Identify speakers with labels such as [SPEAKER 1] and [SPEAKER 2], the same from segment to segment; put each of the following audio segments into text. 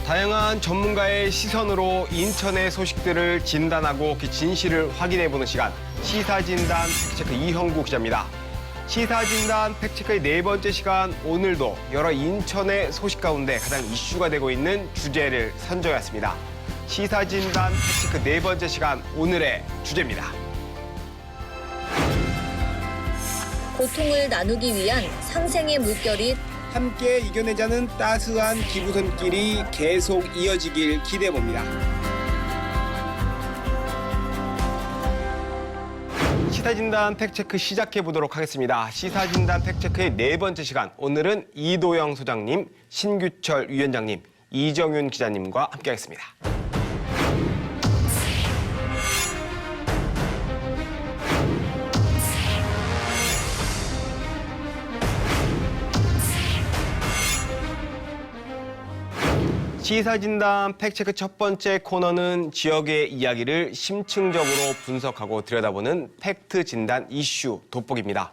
[SPEAKER 1] 다양한 전문가의 시선으로 인천의 소식들을 진단하고 그 진실을 확인해보는 시간, 시사진단 팩트체크 이형국 기자입니다. 시사진단 팩트체크의 네 번째 시간, 오늘도 여러 인천의 소식 가운데 가장 이슈가 되고 있는 주제를 선정했습니다. 시사진단 팩트체크 네 번째 시간, 오늘의 주제입니다.
[SPEAKER 2] 고통을 나누기 위한 상생의 물결이
[SPEAKER 1] 함께 이겨내자는 따스한 기부 손길이 계속 이어지길 기대해봅니다. 시사진단 팩트체크 시작해보도록 하겠습니다. 시사진단 팩트체크의 네 번째 시간, 오늘은 이도영 소장님, 신규철 위원장님, 이정윤 기자님과 함께하겠습니다. 시사진단 팩트체크 첫 번째 코너는 지역의 이야기를 심층적으로 분석하고 들여다보는 팩트진단 이슈 돋보기입니다.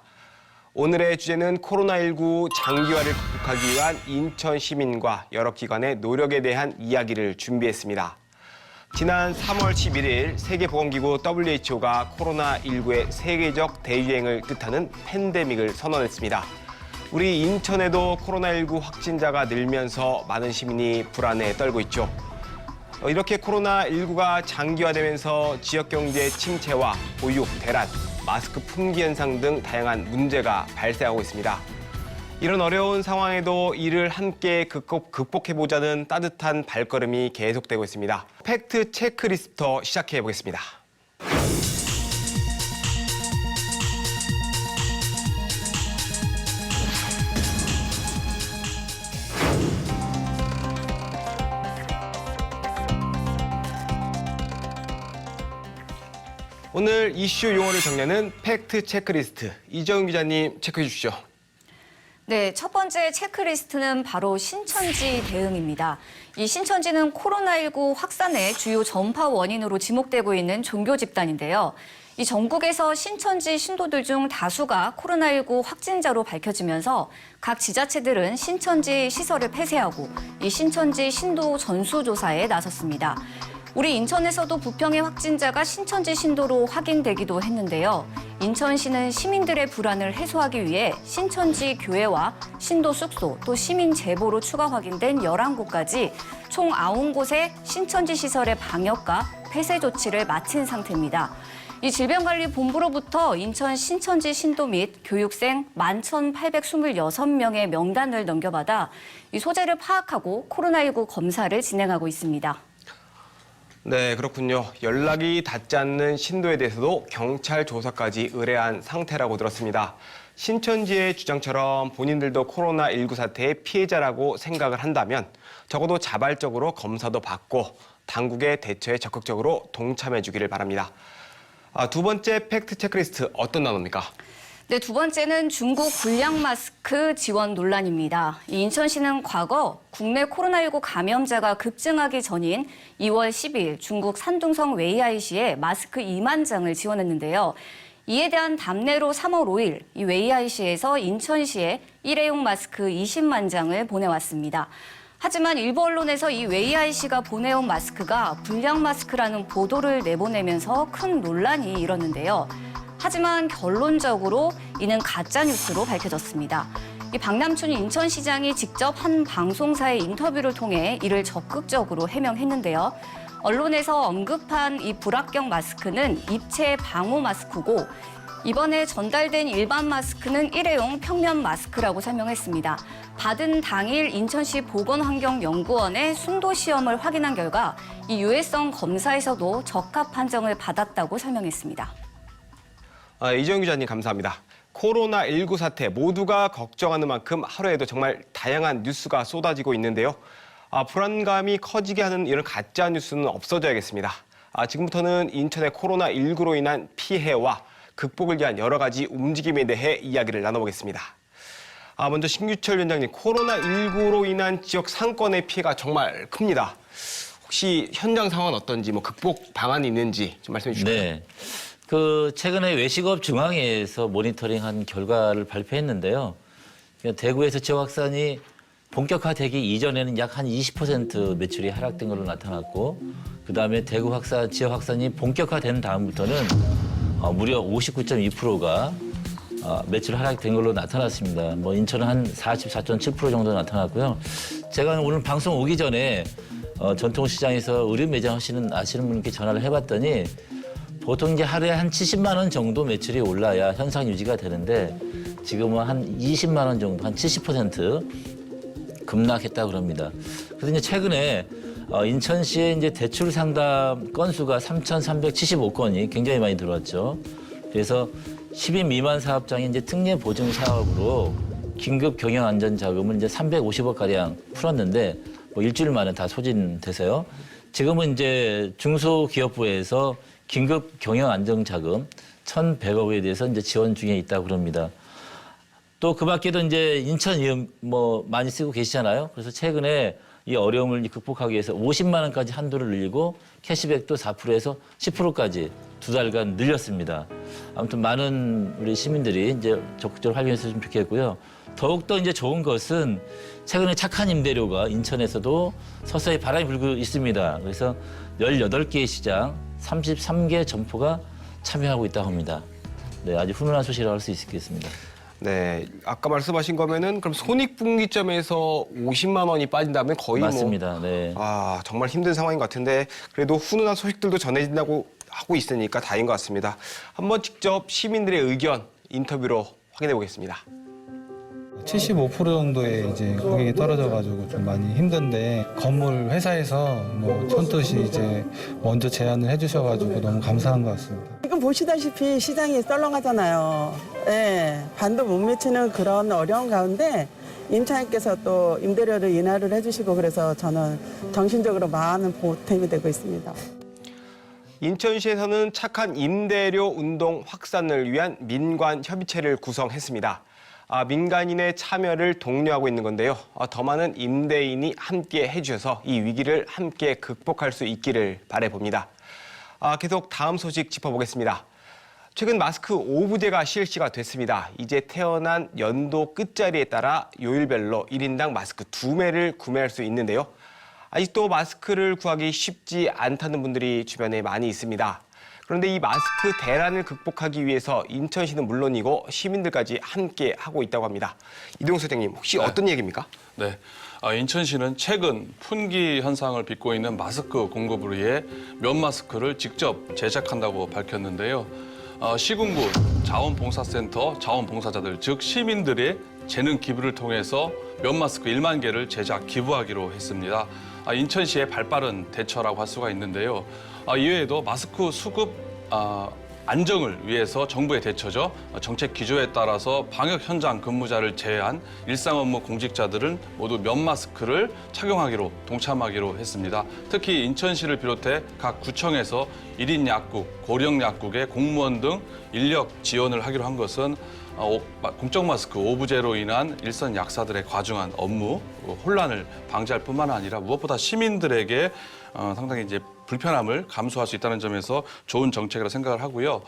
[SPEAKER 1] 오늘의 주제는 코로나19 장기화를 극복하기 위한 인천 시민과 여러 기관의 노력에 대한 이야기를 준비했습니다. 지난 3월 11일 세계보건기구 WHO가 코로나19의 세계적 대유행을 뜻하는 팬데믹을 선언했습니다. 우리 인천에도 코로나19 확진자가 늘면서 많은 시민이 불안에 떨고 있죠. 이렇게 코로나19가 장기화되면서 지역경제 침체와 보육, 대란, 마스크 품귀 현상 등 다양한 문제가 발생하고 있습니다. 이런 어려운 상황에도 이를 함께 극복해보자는 따뜻한 발걸음이 계속되고 있습니다. 팩트 체크리스트부터 시작해보겠습니다. 오늘 이슈 용어를 정리하는 팩트 체크리스트, 이정윤 기자님 체크해 주시죠.
[SPEAKER 3] 네, 첫 번째 체크리스트는 바로 신천지 대응입니다. 이 신천지는 코로나19 확산의 주요 전파 원인으로 지목되고 있는 종교 집단인데요. 이 전국에서 신천지 신도들 중 다수가 코로나19 확진자로 밝혀지면서 각 지자체들은 신천지 시설을 폐쇄하고 이 신천지 신도 전수조사에 나섰습니다. 우리 인천에서도 부평의 확진자가 신천지 신도로 확인되기도 했는데요. 인천시는 시민들의 불안을 해소하기 위해 신천지 교회와 신도 숙소, 또 시민 제보로 추가 확인된 11곳까지 총 9곳의 신천지 시설의 방역과 폐쇄 조치를 마친 상태입니다. 이 질병관리본부로부터 인천 신천지 신도 및 교육생 11,826명의 명단을 넘겨받아 이 소재를 파악하고 코로나19 검사를 진행하고 있습니다.
[SPEAKER 1] 네, 그렇군요. 연락이 닿지 않는 신도에 대해서도 경찰 조사까지 의뢰한 상태라고 들었습니다. 신천지의 주장처럼 본인들도 코로나19 사태의 피해자라고 생각을 한다면 적어도 자발적으로 검사도 받고 당국의 대처에 적극적으로 동참해 주기를 바랍니다. 두 번째 팩트 체크리스트 어떤 단어입니까?
[SPEAKER 3] 네, 두 번째는 중국 불량 마스크 지원 논란입니다. 인천시는 과거 국내 코로나19 감염자가 급증하기 전인 2월 10일 중국 산둥성 웨이하이시에 마스크 2만 장을 지원했는데요. 이에 대한 답례로 3월 5일 이 웨이하이시에서 인천시에 일회용 마스크 20만 장을 보내왔습니다. 하지만 일부 언론에서 이 웨이하이시가 보내온 마스크가 불량 마스크라는 보도를 내보내면서 큰 논란이 일었는데요. 하지만 결론적으로 이는 가짜뉴스로 밝혀졌습니다. 이 박남춘 인천시장이 직접 한 방송사의 인터뷰를 통해 이를 적극적으로 해명했는데요. 언론에서 언급한 이 불합격 마스크는 입체 방호 마스크고 이번에 전달된 일반 마스크는 일회용 평면 마스크라고 설명했습니다. 받은 당일 인천시 보건환경연구원의 순도 시험을 확인한 결과 이 유해성 검사에서도 적합 판정을 받았다고 설명했습니다.
[SPEAKER 1] 이정윤 기자님 감사합니다. 코로나19 사태 모두가 걱정하는 만큼 하루에도 정말 다양한 뉴스가 쏟아지고 있는데요. 불안감이 커지게 하는 이런 가짜 뉴스는 없어져야겠습니다. 지금부터는 인천의 코로나19로 인한 피해와 극복을 위한 여러 가지 움직임에 대해 이야기를 나눠보겠습니다. 먼저 신규철 위원장님, 코로나19로 인한 지역 상권의 피해가 정말 큽니다. 혹시 현장 상황은 어떤지, 극복 방안이 있는지 좀 말씀해 주시죠.
[SPEAKER 4] 네. 최근에 외식업 중앙회에서 모니터링한 결과를 발표했는데요. 대구에서 지역 확산이 본격화되기 이전에는 약 한 20% 매출이 하락된 걸로 나타났고 그다음에 대구 확산, 지역 확산이 본격화된 다음부터는 무려 59.2%가 매출 하락된 걸로 나타났습니다. 뭐 인천은 한 44.7% 정도 나타났고요. 제가 오늘 방송 오기 전에 전통시장에서 의류 매장 아시는 분께 전화를 해봤더니 보통 이제 하루에 한 70만 원 정도 매출이 올라야 현상 유지가 되는데 지금은 한 20만 원 정도, 한 70% 급락했다 그럽니다. 그래서 이제 최근에 인천시의 이제 대출 상담 건수가 3,375건이 굉장히 많이 들어왔죠. 그래서 10인 미만 사업장의 이제 특례 보증 사업으로 긴급 경영 안전 자금을 이제 350억 가량 풀었는데 뭐 일주일 만에 다 소진돼서요. 지금은 이제 중소기업부에서 긴급 경영 안정 자금 1,100억에 대해서 이제 지원 중에 있다고 그럽니다. 또 그 밖에도 이제 인천 이름 뭐 많이 쓰고 계시잖아요. 그래서 최근에 이 어려움을 극복하기 위해서 50만 원까지 한도를 늘리고 캐시백도 4%에서 10%까지 2달간 늘렸습니다. 아무튼 많은 우리 시민들이 이제 적극적으로 활용했으면 좋겠고요. 더욱더 이제 좋은 것은 최근에 착한 임대료가 인천에서도 서서히 바람이 불고 있습니다. 그래서 18개의 시장, 33개 점포가 참여하고 있다고 합니다. 네, 아주 훈훈한 소식이라고 할 수 있겠습니다.
[SPEAKER 1] 네, 아까 말씀하신 거면은 그럼 손익분기점에서 50만 원이 빠진다면 거의
[SPEAKER 4] 맞습니다. 네.
[SPEAKER 1] 정말 힘든 상황인 것 같은데 그래도 훈훈한 소식들도 전해진다고 하고 있으니까 다행인 것 같습니다. 한번 직접 시민들의 의견 인터뷰로 확인해 보겠습니다.
[SPEAKER 5] 75% 정도의 이제 고객이 떨어져가지고 좀 많이 힘든데 건물 회사에서 뭐 촌뜻이 이제 먼저 제안을 해주셔가지고 너무 감사한 것 같습니다.
[SPEAKER 6] 지금 보시다시피 시장이 썰렁하잖아요. 예, 반도 못 미치는 그런 어려운 가운데 임차인께서 또 임대료를 인하를 해주시고 그래서 저는 정신적으로 많은 보탬이 되고 있습니다.
[SPEAKER 1] 인천시에서는 착한 임대료 운동 확산을 위한 민관 협의체를 구성했습니다. 민간인의 참여를 독려하고 있는 건데요. 더 많은 임대인이 함께 해주셔서 이 위기를 함께 극복할 수 있기를 바라봅니다. 계속 다음 소식 짚어보겠습니다. 최근 마스크 오부제가 실시가 됐습니다. 이제 태어난 연도 끝자리에 따라 요일별로 1인당 마스크 2매를 구매할 수 있는데요. 아직도 마스크를 구하기 쉽지 않다는 분들이 주변에 많이 있습니다. 그런데 이 마스크 대란을 극복하기 위해서 인천시는 물론이고 시민들까지 함께 하고 있다고 합니다. 이동수 소장님, 혹시 어떤 얘기입니까?
[SPEAKER 7] 네. 인천시는 최근 품귀 현상을 빚고 있는 마스크 공급을 위해 면 마스크를 직접 제작한다고 밝혔는데요. 시군구 자원봉사센터 자원봉사자들, 즉 시민들의 재능 기부를 통해서 면 마스크 1만 개를 제작 기부하기로 했습니다. 인천시의 발빠른 대처라고 할 수가 있는데요. 이외에도 마스크 수급 안정을 위해서 정부의 대처죠. 정책 기조에 따라서 방역 현장 근무자를 제외한 일상 업무 공직자들은 모두 면 마스크를 착용하기로 동참하기로 했습니다. 특히 인천시를 비롯해 각 구청에서 1인 약국, 고령 약국의 공무원 등 인력 지원을 하기로 한 것은 공적 마스크 오부제로 인한 일선 약사들의 과중한 업무 혼란을 방지할 뿐만 아니라 무엇보다 시민들에게 상당히 이제 불편함을 감수할 수 있다는 점에서 좋은 정책이라고 생각을 하고요.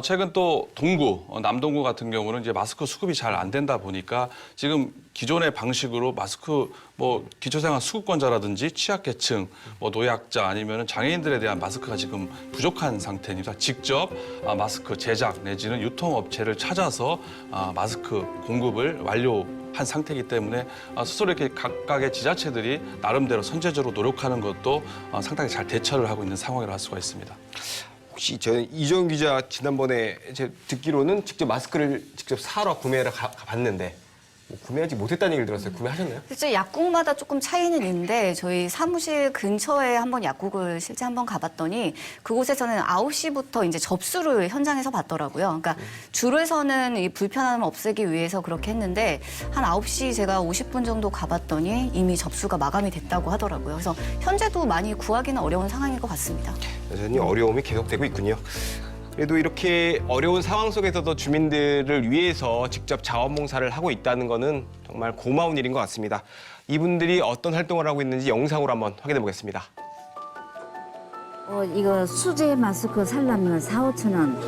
[SPEAKER 7] 최근 또 동구, 남동구 같은 경우는 이제 마스크 수급이 잘 안 된다 보니까 지금 기존의 방식으로 마스크 기초생활 수급권자라든지 취약계층, 노약자 아니면 장애인들에 대한 마스크가 지금 부족한 상태입니다. 직접 마스크 제작 내지는 유통업체를 찾아서 마스크 공급을 완료한 상태이기 때문에 스스로 이렇게 각각의 지자체들이 나름대로 선제적으로 노력하는 것도 상당히 잘 대처를 하고 있는 상황이라 할 수가 있습니다.
[SPEAKER 1] 혹시 저는 이정 기자 지난번에 제 듣기로는 직접 마스크를 직접 사러 구매하러 갔는데 구매하지 못했다는 얘기를 들었어요. 구매하셨나요?
[SPEAKER 3] 실제 약국마다 조금 차이는 있는데 저희 사무실 근처에 한번 약국을 실제 한번 가봤더니 그곳에서는 9시부터 이제 접수를 현장에서 받더라고요. 그러니까 줄에서는 이 불편함을 없애기 위해서 그렇게 했는데 한 9시 제가 50분 정도 가봤더니 이미 접수가 마감이 됐다고 하더라고요. 그래서 현재도 많이 구하기는 어려운 상황인 것 같습니다.
[SPEAKER 1] 여전히 어려움이 계속되고 있군요. 그래도 이렇게 어려운 상황 속에서도 주민들을 위해서 직접 자원봉사를 하고 있다는 거는 정말 고마운 일인 것 같습니다. 이분들이 어떤 활동을 하고 있는지 영상으로 한번 확인해 보겠습니다.
[SPEAKER 8] 이거 수제 마스크 살려면 4, 5천 원.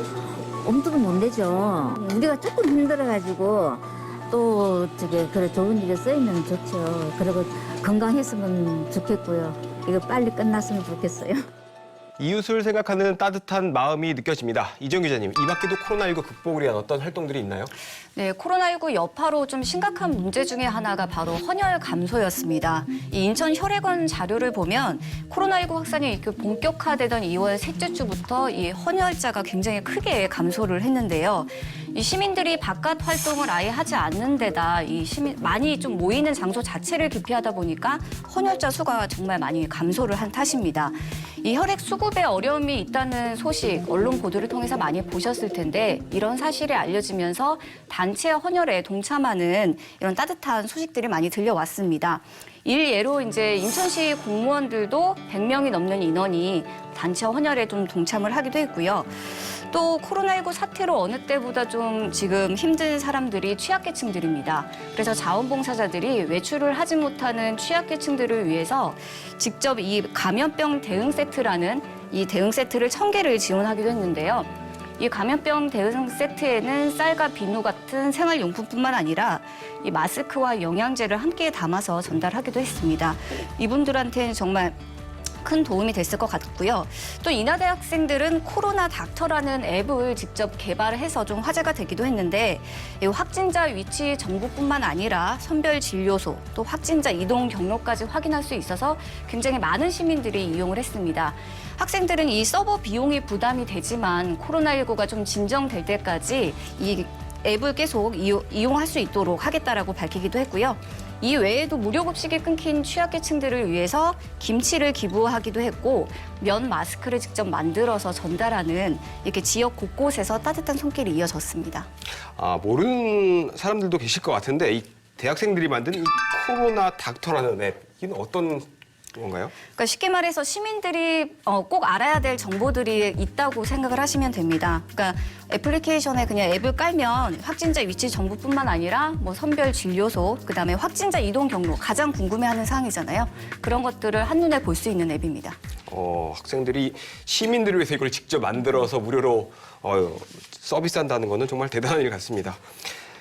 [SPEAKER 8] 엄두도 못 내죠. 우리가 조금 힘들어가지고 또 저게 그래 좋은 일에 쓰이면 좋죠. 그리고 건강했으면 좋겠고요. 이거 빨리 끝났으면 좋겠어요.
[SPEAKER 1] 이웃을 생각하는 따뜻한 마음이 느껴집니다. 이정 기자님, 이 밖에도 코로나19 극복을 위한 어떤 활동들이 있나요?
[SPEAKER 3] 네, 코로나19 여파로 좀 심각한 문제 중에 하나가 바로 헌혈 감소였습니다. 이 인천 혈액원 자료를 보면 코로나19 확산이 본격화되던 2월 셋째 주부터 이 헌혈자가 굉장히 크게 감소를 했는데요. 이 시민들이 바깥 활동을 아예 하지 않는 데다 이 많이 좀 모이는 장소 자체를 기피하다 보니까 헌혈자 수가 정말 많이 감소를 한 탓입니다. 이 혈액 수급에 어려움이 있다는 소식 언론 보도를 통해서 많이 보셨을 텐데 이런 사실이 알려지면서 단체 헌혈에 동참하는 이런 따뜻한 소식들이 많이 들려왔습니다. 일예로 이제 인천시 공무원들도 100명이 넘는 인원이 단체 헌혈에 좀 동참을 하기도 했고요. 또 코로나19 사태로 어느 때보다 좀 지금 힘든 사람들이 취약계층들입니다. 그래서 자원봉사자들이 외출을 하지 못하는 취약계층들을 위해서 직접 이 감염병 대응 세트라는 이 대응 세트를 1000개를 지원하기도 했는데요. 이 감염병 대응 세트에는 쌀과 비누 같은 생활용품뿐만 아니라 이 마스크와 영양제를 함께 담아서 전달하기도 했습니다. 이분들한테는 정말 큰 도움이 됐을 것 같고요. 또 인하대 학생들은 코로나 닥터라는 앱을 직접 개발해서 좀 화제가 되기도 했는데 이 확진자 위치 정보뿐만 아니라 선별 진료소, 또 확진자 이동 경로까지 확인할 수 있어서 굉장히 많은 시민들이 이용을 했습니다. 학생들은 이 서버 비용이 부담이 되지만 코로나19가 좀 진정될 때까지 이 앱을 계속 이용할 수 있도록 하겠다라고 밝히기도 했고요. 이 외에도 무료 급식이 끊긴 취약계층들을 위해서 김치를 기부하기도 했고 면 마스크를 직접 만들어서 전달하는 이렇게 지역 곳곳에서 따뜻한 손길이 이어졌습니다.
[SPEAKER 1] 모르는 사람들도 계실 것 같은데 이 대학생들이 만든 이 코로나 닥터라는 앱, 이건 어떤 건가요?
[SPEAKER 3] 그러니까 쉽게 말해서 시민들이 꼭 알아야 될 정보들이 있다고 생각을 하시면 됩니다. 그러니까 애플리케이션에 그냥 앱을 깔면 확진자 위치 정보뿐만 아니라 뭐 선별 진료소, 그다음에 확진자 이동 경로, 가장 궁금해하는 사항이잖아요. 그런 것들을 한눈에 볼 수 있는 앱입니다.
[SPEAKER 1] 학생들이 시민들을 위해서 이걸 직접 만들어서 무료로 서비스한다는 거는 정말 대단한 일 같습니다.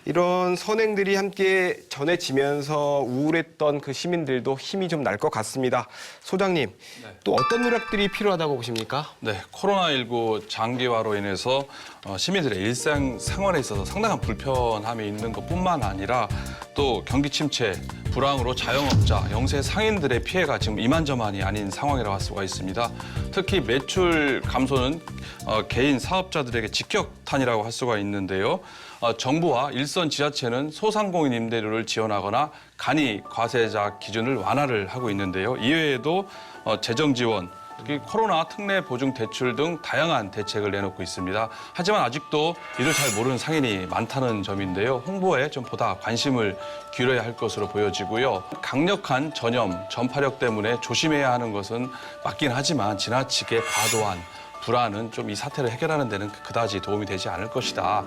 [SPEAKER 1] 이런 선행들이 함께 전해지면서 우울했던 그 시민들도 힘이 좀 날 것 같습니다. 소장님, 또 어떤 노력들이 필요하다고 보십니까?
[SPEAKER 7] 네, 코로나19 장기화로 인해서 시민들의 일상생활에 있어서 상당한 불편함이 있는 것뿐만 아니라 또 경기 침체, 불황으로 자영업자, 영세 상인들의 피해가 지금 이만저만이 아닌 상황이라고 할 수가 있습니다. 특히 매출 감소는 개인 사업자들에게 직격탄이라고 할 수가 있는데요. 정부와 일선 지자체는 소상공인 임대료를 지원하거나 간이 과세자 기준을 완화를 하고 있는데요. 이외에도 재정 지원, 특히 코로나 특례 보증 대출 등 다양한 대책을 내놓고 있습니다. 하지만 아직도 이를 잘 모르는 상인이 많다는 점인데요. 홍보에 좀 보다 관심을 기울여야 할 것으로 보여지고요. 강력한 전염, 전파력 때문에 조심해야 하는 것은 맞긴 하지만 지나치게 과도한 불안은 좀 이 사태를 해결하는 데는 그다지 도움이 되지 않을 것이다.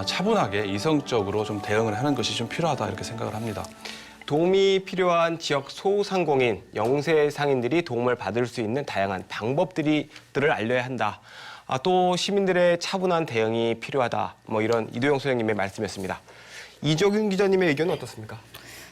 [SPEAKER 7] 차분하게 이성적으로 좀 대응을 하는 것이 좀 필요하다 이렇게 생각을 합니다.
[SPEAKER 1] 도움이 필요한 지역 소상공인, 영세 상인들이 도움을 받을 수 있는 다양한 방법들을 알려야 한다. 또 시민들의 차분한 대응이 필요하다. 이런 이도영 소장님의 말씀이었습니다. 이정균 기자님의 의견은 어떻습니까?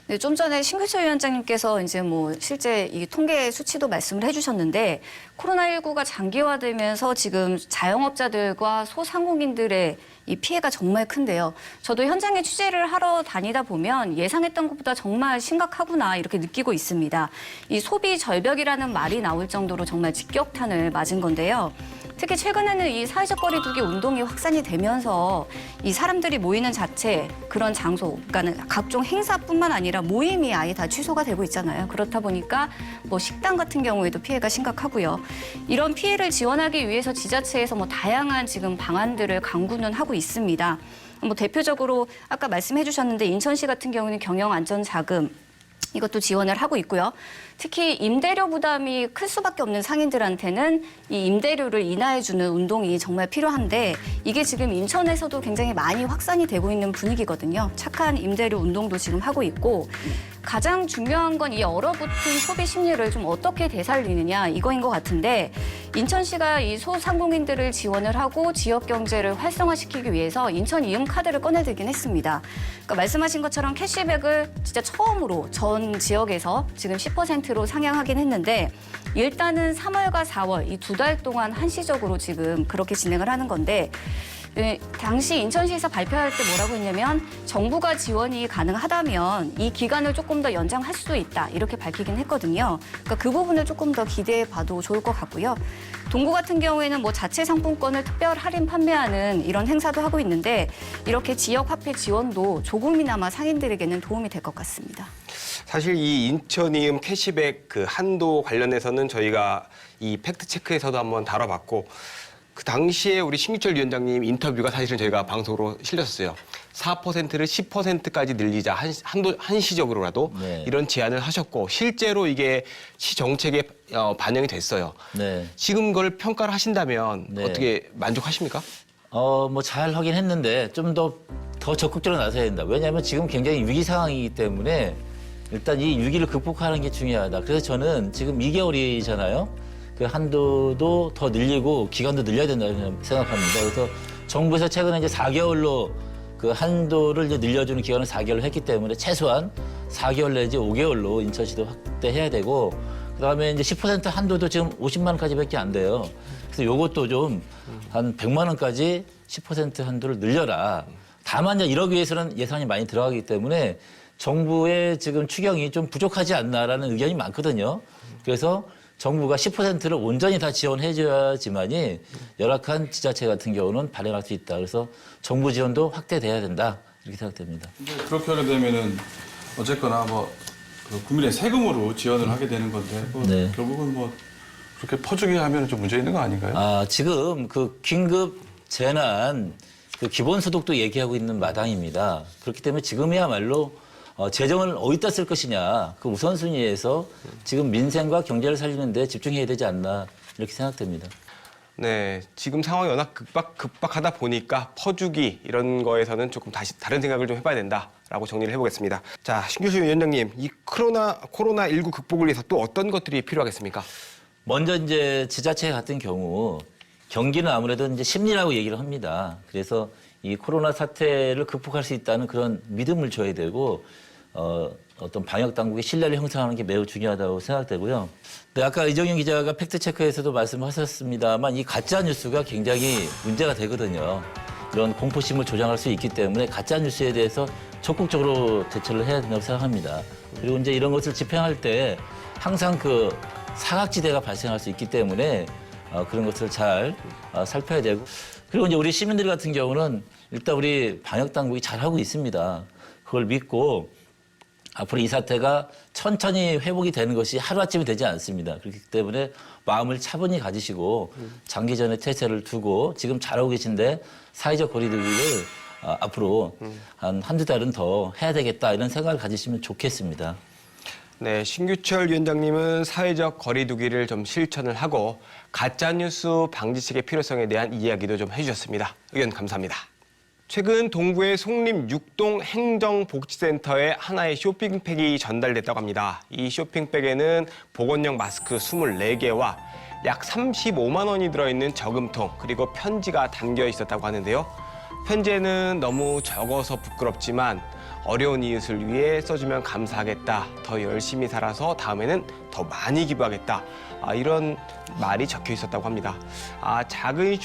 [SPEAKER 3] 네, 좀 전에 신규철 위원장님께서 이제 실제 이 통계 수치도 말씀을 해주셨는데 코로나19가 장기화되면서 지금 자영업자들과 소상공인들의 이 피해가 정말 큰데요. 저도 현장에 취재를 하러 다니다 보면 예상했던 것보다 정말 심각하구나 이렇게 느끼고 있습니다. 이 소비 절벽이라는 말이 나올 정도로 정말 직격탄을 맞은 건데요. 특히 최근에는 이 사회적 거리 두기 운동이 확산이 되면서 이 사람들이 모이는 자체, 그런 장소, 그러니까 각종 행사뿐만 아니라 모임이 아예 다 취소가 되고 있잖아요. 그렇다 보니까 식당 같은 경우에도 피해가 심각하고요. 이런 피해를 지원하기 위해서 지자체에서 다양한 지금 방안들을 강구는 하고 있습니다. 대표적으로 아까 말씀해 주셨는데 인천시 같은 경우는 경영안전자금, 이것도 지원을 하고 있고요. 특히 임대료 부담이 클 수밖에 없는 상인들한테는 이 임대료를 인하해주는 운동이 정말 필요한데 이게 지금 인천에서도 굉장히 많이 확산이 되고 있는 분위기거든요. 착한 임대료 운동도 지금 하고 있고 가장 중요한 건 이 얼어붙은 소비 심리를 좀 어떻게 되살리느냐 이거인 것 같은데 인천시가 이 소상공인들을 지원을 하고 지역 경제를 활성화시키기 위해서 인천 이음 카드를 꺼내들긴 했습니다. 그러니까 말씀하신 것처럼 캐시백을 진짜 처음으로 전 지역에서 지금 10%로 상향하긴 했는데 일단은 3월과 4월 이 2달 동안 한시적으로 지금 그렇게 진행을 하는 건데 당시 인천시에서 발표할 때 뭐라고 했냐면 정부가 지원이 가능하다면 이 기간을 조금 더 연장할 수도 있다 이렇게 밝히긴 했거든요. 그러니까 그 부분을 조금 더 기대해 봐도 좋을 것 같고요. 동구 같은 경우에는 뭐 자체 상품권을 특별 할인 판매하는 이런 행사도 하고 있는데 이렇게 지역 화폐 지원도 조금이나마 상인들에게는 도움이 될 것 같습니다.
[SPEAKER 1] 사실 이 인천이음 캐시백 그 한도 관련해서는 저희가 이 팩트 체크에서도 한번 다뤄봤고 그 당시에 우리 신규철 위원장님 인터뷰가 사실은 저희가 방송으로 실렸었어요. 4%를 10%까지 늘리자 한시적으로라도
[SPEAKER 4] 네.
[SPEAKER 1] 이런 제안을 하셨고 실제로 이게 시 정책에 반영이 됐어요.
[SPEAKER 4] 네.
[SPEAKER 1] 지금 그걸 평가를 하신다면
[SPEAKER 4] 네.
[SPEAKER 1] 어떻게 만족하십니까?
[SPEAKER 4] 뭐 잘 하긴 했는데 좀 더 적극적으로 나서야 된다. 왜냐하면 지금 굉장히 위기 상황이기 때문에 일단 이 위기를 극복하는 게 중요하다. 그래서 저는 지금 2개월이잖아요. 그 한도도 더 늘리고 기간도 늘려야 된다고 생각합니다. 그래서 정부에서 최근에 이제 4개월로 그 한도를 이제 늘려주는 기간을 4개월로 했기 때문에 최소한 4개월 내지 5개월로 인천시도 확대해야 되고 그다음에 이제 10% 한도도 지금 50만 원까지밖에 안 돼요. 그래서 요것도 좀 한 100만 원까지 10% 한도를 늘려라. 다만 이제 이러기 위해서는 예산이 많이 들어가기 때문에 정부의 지금 추경이 좀 부족하지 않나라는 의견이 많거든요. 그래서 정부가 10%를 온전히 다 지원해줘야지만이 열악한 지자체 같은 경우는 발행할 수 있다. 그래서 정부 지원도 확대돼야 된다. 이렇게 생각됩니다.
[SPEAKER 7] 그렇게 하게 되면은 어쨌거나 그 국민의 세금으로 지원을 하게 되는 건데
[SPEAKER 4] 네.
[SPEAKER 7] 결국은 그렇게 퍼주기 하면 좀 문제 있는 거 아닌가요?
[SPEAKER 4] 지금 그 긴급 재난 그 기본소득도 얘기하고 있는 마당입니다. 그렇기 때문에 지금이야말로 재정을 어디다 쓸 것이냐 그 우선순위에서 지금 민생과 경제를 살리는 데 집중해야 되지 않나 이렇게 생각됩니다.
[SPEAKER 1] 네, 지금 상황이 워낙 급박하다 보니까 퍼주기 이런 거에서는 조금 다시 다른 생각을 좀 해봐야 된다라고 정리를 해보겠습니다. 자, 신규철 위원장님, 이 코로나19 극복을 위해서 또 어떤 것들이 필요하겠습니까?
[SPEAKER 4] 먼저 이제 지자체 같은 경우 경기는 아무래도 이제 심리라고 얘기를 합니다. 그래서 이 코로나 사태를 극복할 수 있다는 그런 믿음을 줘야 되고 어떤 방역 당국의 신뢰를 형성하는 게 매우 중요하다고 생각되고요. 근데 아까 이정현 기자가 팩트 체크에서도 말씀하셨습니다만 이 가짜 뉴스가 굉장히 문제가 되거든요. 이런 공포심을 조장할 수 있기 때문에 가짜 뉴스에 대해서 적극적으로 대처를 해야 된다고 생각합니다. 그리고 이제 이런 것을 집행할 때 항상 그 사각지대가 발생할 수 있기 때문에 그런 것을 잘 살펴야 되고 그리고 이제 우리 시민들 같은 경우는 일단 우리 방역 당국이 잘하고 있습니다. 그걸 믿고 앞으로 이 사태가 천천히 회복이 되는 것이 하루아침에 되지 않습니다. 그렇기 때문에 마음을 차분히 가지시고 장기전에 태세를 두고 지금 잘하고 계신데 사회적 거리두기를 앞으로 한두 달은 더 해야 되겠다 이런 생각을 가지시면 좋겠습니다.
[SPEAKER 1] 네, 신규철 위원장님은 사회적 거리두기를 좀 실천을 하고 가짜뉴스 방지책의 필요성에 대한 이야기도 좀 해주셨습니다. 의견 감사합니다. 최근 동구의 송림 6동 행정복지센터에 하나의 쇼핑백이 전달됐다고 합니다. 이 쇼핑백에는 보건용 마스크 24개와 약 35만 원이 들어있는 저금통 그리고 편지가 담겨 있었다고 하는데요. 편지에는 너무 적어서 부끄럽지만 어려운 이웃을 위해 써주면 감사하겠다. 더 열심히 살아서 다음에는 더 많이 기부하겠다. 이런 말이 적혀 있었다고 합니다. 작은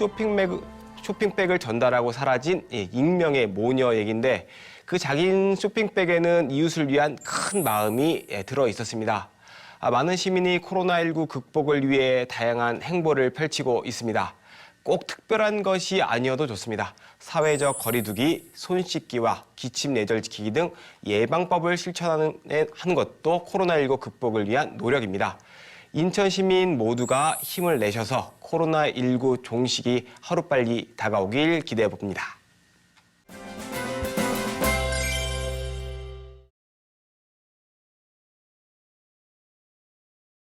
[SPEAKER 1] 쇼핑백을 전달하고 사라진 익명의 모녀 얘기인데 그 작은 쇼핑백에는 이웃을 위한 큰 마음이 들어 있었습니다. 많은 시민이 코로나19 극복을 위해 다양한 행보를 펼치고 있습니다. 꼭 특별한 것이 아니어도 좋습니다. 사회적 거리두기, 손 씻기와 기침 예절 지키기 등 예방법을 실천하는 것도 코로나19 극복을 위한 노력입니다. 인천 시민 모두가 힘을 내셔서 코로나19 종식이 하루빨리 다가오길 기대해 봅니다.